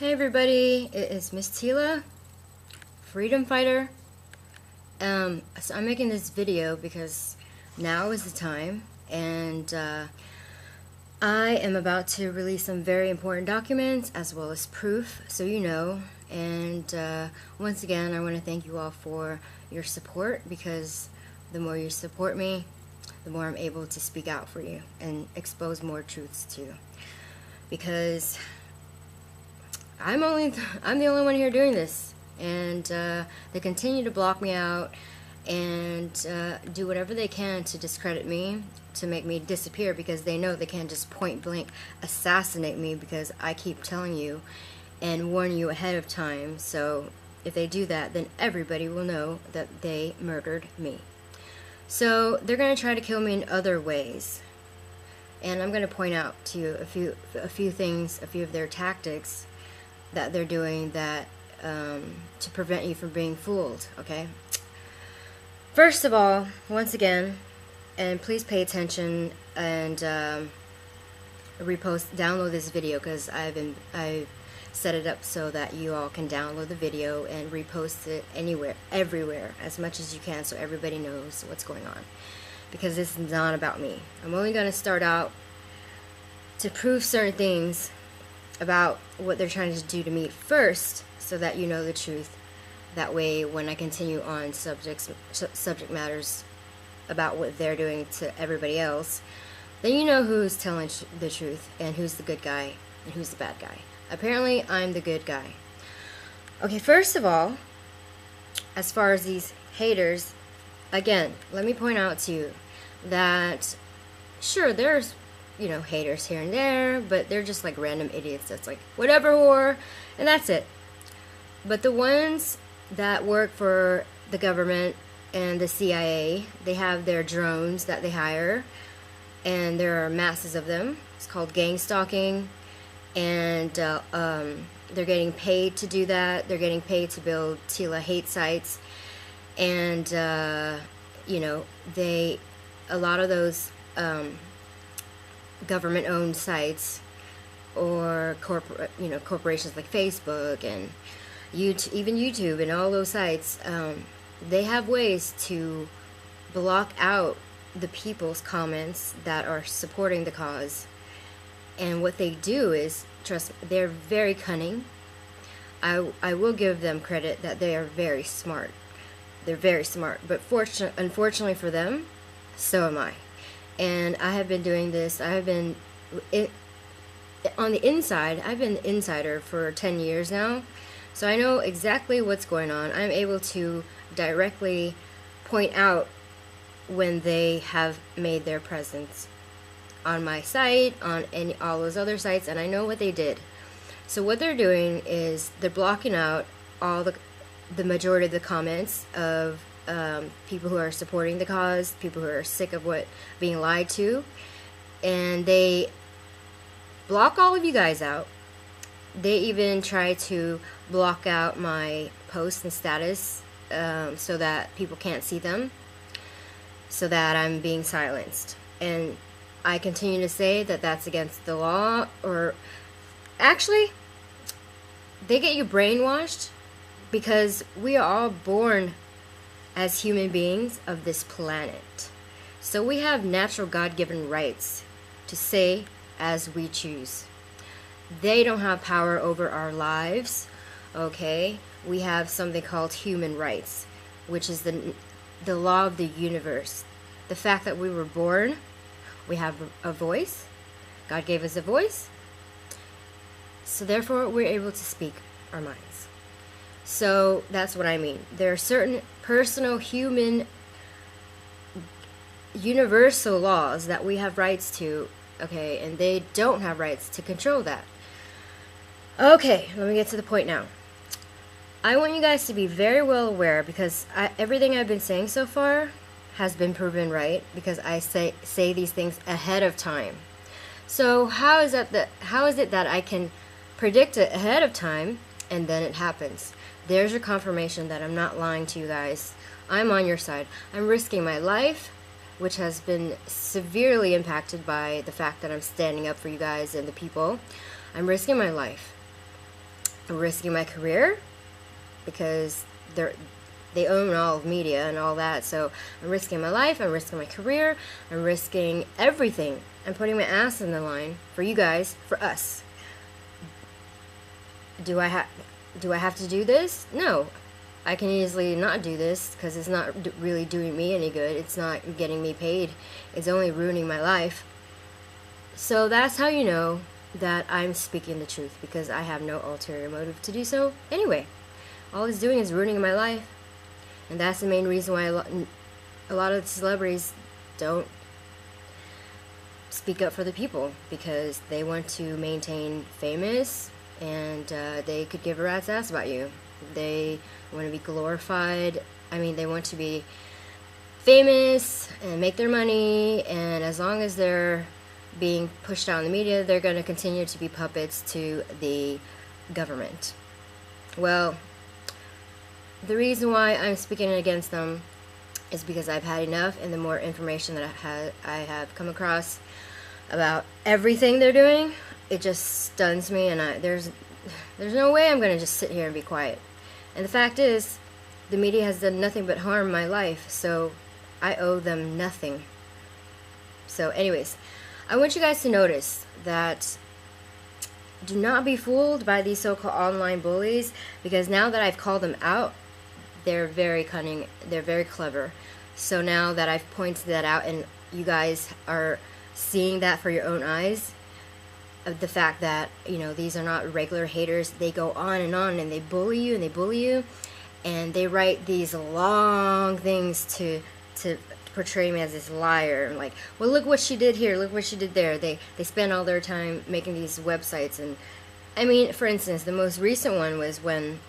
Hey everybody, it is Miss Tila, freedom fighter. So I'm making this video because now is the time, and I am about to release some very important documents as well as proof, so you know. And once again, I want to thank you all for your support, because the more you support me, the more I'm able to speak out for you and expose more truths to you. Because I'm the only one here doing this, and they continue to block me out and do whatever they can to discredit me, to make me disappear, because they know they can't just point blank assassinate me, because I keep telling you and warning you ahead of time. So if they do that, then everybody will know that they murdered me. So they're going to try to kill me in other ways, and I'm going to point out to you a few things, a few of their tactics that they're doing that to prevent you from being fooled. Okay, first of all, once again, and please pay attention and download this video, because I set it up so that you all can download the video and repost it everywhere, as much as you can, so everybody knows what's going on, because this is not about me. I'm only going to start out to prove certain things about what they're trying to do to me first, so that you know the truth. That way, when I continue on subject matters about what they're doing to everybody else, then you know who's telling the truth and who's the good guy and who's the bad guy. Apparently, I'm the good guy. Okay, first of all, as far as these haters, again, let me point out to you that, sure, there's haters here and there, but they're just like random idiots that's like, whatever, whore, and that's it. But the ones that work for the government and the CIA, they have their drones that they hire, and there are masses of them. It's called gang stalking, and they're getting paid to do that. They're getting paid to build Tila hate sites, and a lot of those government-owned sites, or corporations like Facebook and YouTube, even YouTube and all those sites, they have ways to block out the people's comments that are supporting the cause. And what they do is, trust me, they're very cunning. I will give them credit that they are very smart. They're very smart, but unfortunately for them, so am I. And I have been doing this. On the inside, I've been an insider for 10 years now. So I know exactly what's going on. I'm able to directly point out when they have made their presence on my site, on all those other sites, and I know what they did. So what they're doing is they're blocking out all the majority of the comments of people who are supporting the cause, people who are sick of being lied to, and they block all of you guys out. They even try to block out my posts and status, so that people can't see them, so that I'm being silenced. And I continue to say that that's against the law, or actually, they get you brainwashed, because we are all born as human beings of this planet. So we have natural God-given rights to say as we choose. They don't have power over our lives, okay? We have something called human rights, which is the law of the universe. The fact that we were born, we have a voice. God gave us a voice. So therefore, we're able to speak our minds. So that's what I mean. There are certain personal, human, universal laws that we have rights to, okay, and they don't have rights to control that. Okay, let me get to the point now. I want you guys to be very well aware, because everything I've been saying so far has been proven right, because I say these things ahead of time. So how is it that I can predict it ahead of time and then it happens? There's your confirmation that I'm not lying to you guys. I'm on your side. I'm risking my life, which has been severely impacted by the fact that I'm standing up for you guys and the people. I'm risking my life. risking my career because they own all of media and all that. So I'm risking my life, I'm risking my career, I'm risking everything. I'm putting my ass in the line for you guys, for us. Do I have to do this? No. I can easily not do this because it's not really doing me any good. It's not getting me paid. It's only ruining my life. So that's how you know that I'm speaking the truth, because I have no ulterior motive to do so anyway. All it's doing is ruining my life. And that's the main reason why a lot of the celebrities don't speak up for the people, because they want to maintain famous, and they could give a rat's ass about you. They want to be glorified. I mean, they want to be famous and make their money, and as long as they're being pushed out in the media, they're going to continue to be puppets to the government. Well, the reason why I'm speaking against them is because I've had enough, and the more information that I have come across about everything they're doing, it just stuns me, and there's no way I'm going to just sit here and be quiet. And the fact is, the media has done nothing but harm my life, so I owe them nothing. So anyways, I want you guys to notice that do not be fooled by these so-called online bullies, because now that I've called them out, they're very cunning, they're very clever. So now that I've pointed that out and you guys are seeing that for your own eyes, of the fact that, you know, these are not regular haters. They go on and they bully you and they bully you, and they write these long things to portray me as this liar. And like, well, look what she did here, look what she did there. They spend all their time making these websites. And I mean, for instance, the most recent one was when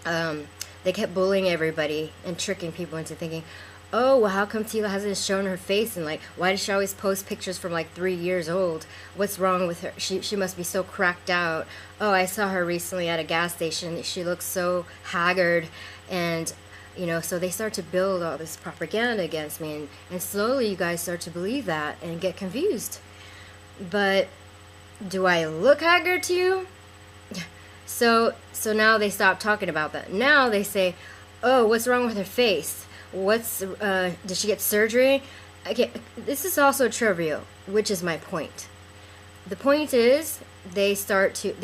they kept bullying everybody and tricking people into thinking, oh, well, how come Tila hasn't shown her face? And like, why does she always post pictures from like 3 years old? What's wrong with her? She must be so cracked out. Oh, I saw her recently at a gas station. She looks so haggard. And, you know, so they start to build all this propaganda against me. And slowly you guys start to believe that and get confused. But do I look haggard to you? So now they stop talking about that. Now they say, oh, what's wrong with her face? Did she get surgery? Okay, this is also trivial, which is my point. The point is, they start to,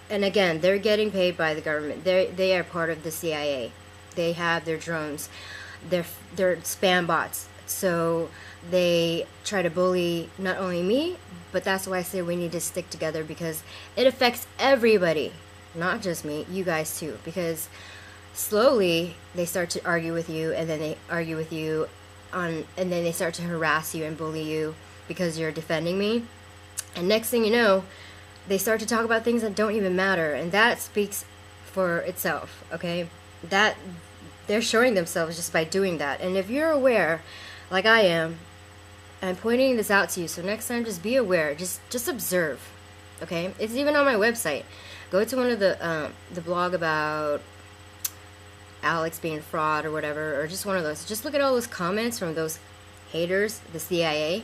and again, they're getting paid by the government. They are part of the CIA. They have their drones. They're spam bots. So they try to bully not only me, but that's why I say we need to stick together, because it affects everybody, not just me, you guys too, because slowly they start to argue with you, and then they argue with you and then they start to harass you and bully you because you're defending me. And next thing you know, they start to talk about things that don't even matter, and that speaks for itself, okay? That they're showing themselves just by doing that. And if you're aware, like I am, I'm pointing this out to you, so next time just be aware, just observe, okay? It's even on my website. Go to one of the blog about Alex being fraud or whatever, or just one of those. Just look at all those comments from those haters, the CIA,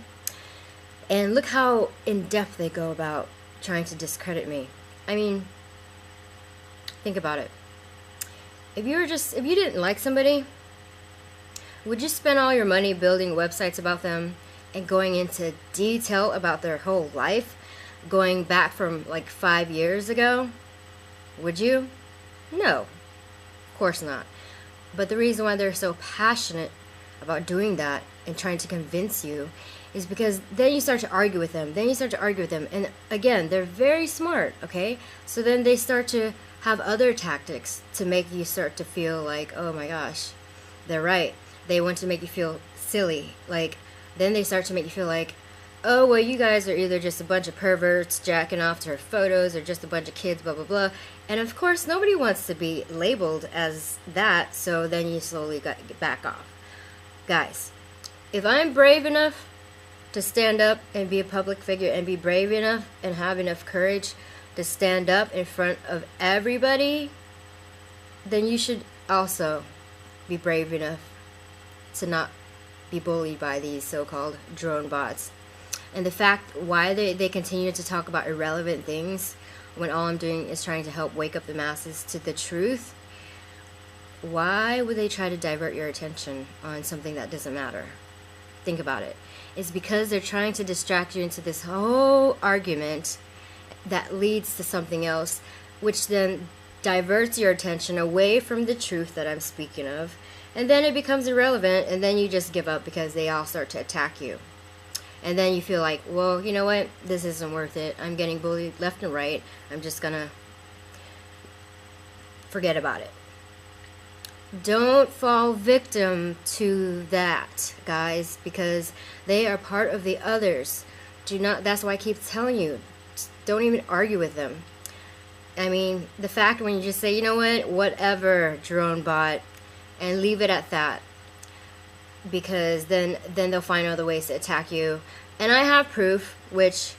and look how in depth they go about trying to discredit me. I mean, think about it. If you didn't like somebody, would you spend all your money building websites about them and going into detail about their whole life, going back from like 5 years ago? Would you? No. Of course not. But the reason why they're so passionate about doing that and trying to convince you is because then you start to argue with them. And again, they're very smart, okay? So then they start to have other tactics to make you start to feel like, oh my gosh, they're right. They want to make you feel silly. Like, then they start to make you feel like, oh, well, you guys are either just a bunch of perverts jacking off to her photos, or just a bunch of kids, blah, blah, blah. And of course, nobody wants to be labeled as that, so then you slowly get back off. Guys, if I'm brave enough to stand up and be a public figure, and be brave enough and have enough courage to stand up in front of everybody, then you should also be brave enough to not be bullied by these so-called drone bots. And the fact why they continue to talk about irrelevant things, when all I'm doing is trying to help wake up the masses to the truth, why would they try to divert your attention on something that doesn't matter? Think about it. It's because they're trying to distract you into this whole argument that leads to something else, which then diverts your attention away from the truth that I'm speaking of, and then it becomes irrelevant, and then you just give up because they all start to attack you. And then you feel like, well, you know what, this isn't worth it. I'm getting bullied left and right. I'm just gonna forget about it. Don't fall victim to that, guys, because they are part of the others. Do not, that's why I keep telling you, don't even argue with them. I mean, the fact when you just say, you know what, whatever, drone bot, and leave it at that, because then they'll find other ways to attack you. And I have proof, which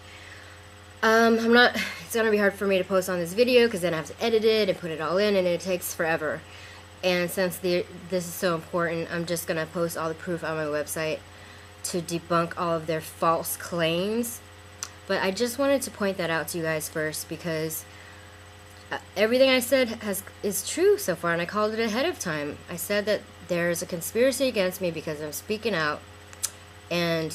I'm not, it's gonna be hard for me to post on this video because then I have to edit it and put it all in, and it takes forever. And since this is so important, I'm just gonna post all the proof on my website to debunk all of their false claims. But I just wanted to point that out to you guys first, because everything I said is true so far, and I called it ahead of time. I said that there's a conspiracy against me because I'm speaking out, and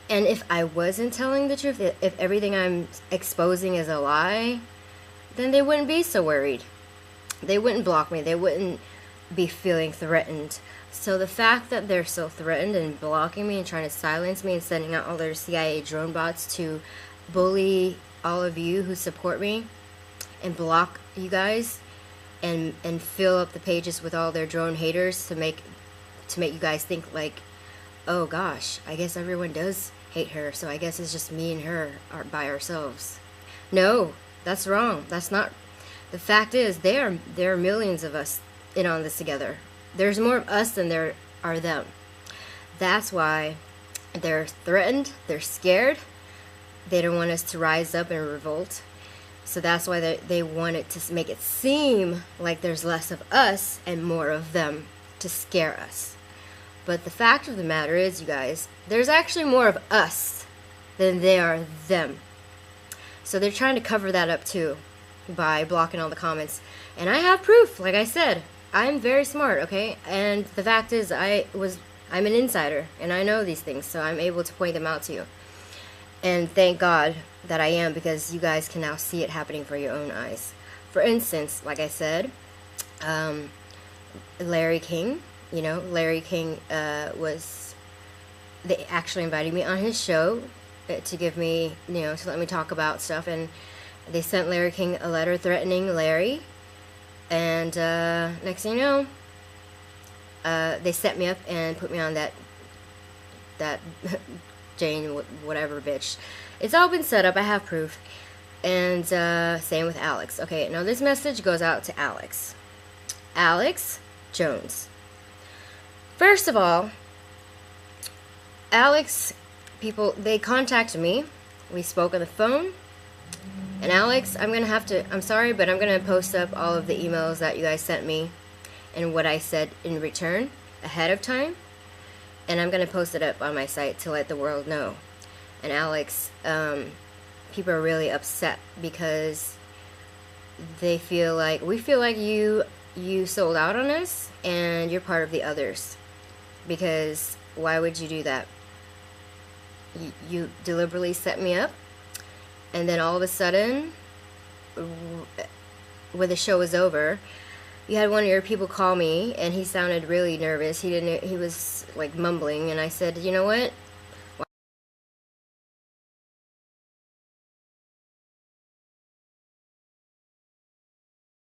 if I wasn't telling the truth, if everything I'm exposing is a lie, then they wouldn't be so worried. They wouldn't block me. They wouldn't be feeling threatened. So the fact that they're so threatened and blocking me and trying to silence me and sending out all their CIA drone bots to bully all of you who support me and block you guys and fill up the pages with all their drone haters to make you guys think like, oh gosh, I guess everyone does hate her, so I guess it's just me and her are by ourselves. No, that's wrong. That's not. The fact is, there are millions of us in on this together. There's more of us than there are them. That's why they're threatened, they're scared, they don't want us to rise up and revolt. So that's why they want it to make it seem like there's less of us and more of them to scare us. But the fact of the matter is, you guys, there's actually more of us than there are them. So they're trying to cover that up too by blocking all the comments. And I have proof, like I said. I'm very smart, okay? And the fact is, I'm an insider, and I know these things, so I'm able to point them out to you. And thank God that I am, because you guys can now see it happening for your own eyes. For instance, like I said, Larry King, Larry King they actually invited me on his show to give me, to let me talk about stuff, and they sent Larry King a letter threatening Larry. And next thing you know, they set me up and put me on that Jane whatever bitch. It's all been set up. I have proof. And same with Alex. Okay, now this message goes out to Alex. Alex Jones. First of all, Alex, they contacted me. We spoke on the phone. And Alex, I'm sorry, but I'm going to post up all of the emails that you guys sent me and what I said in return ahead of time. And I'm going to post it up on my site to let the world know. And Alex, people are really upset because we feel like you sold out on us and you're part of the others. Because why would you do that? You deliberately set me up. And then all of a sudden, when the show was over, you had one of your people call me, and he sounded really nervous. He was like mumbling, and I said, you know what?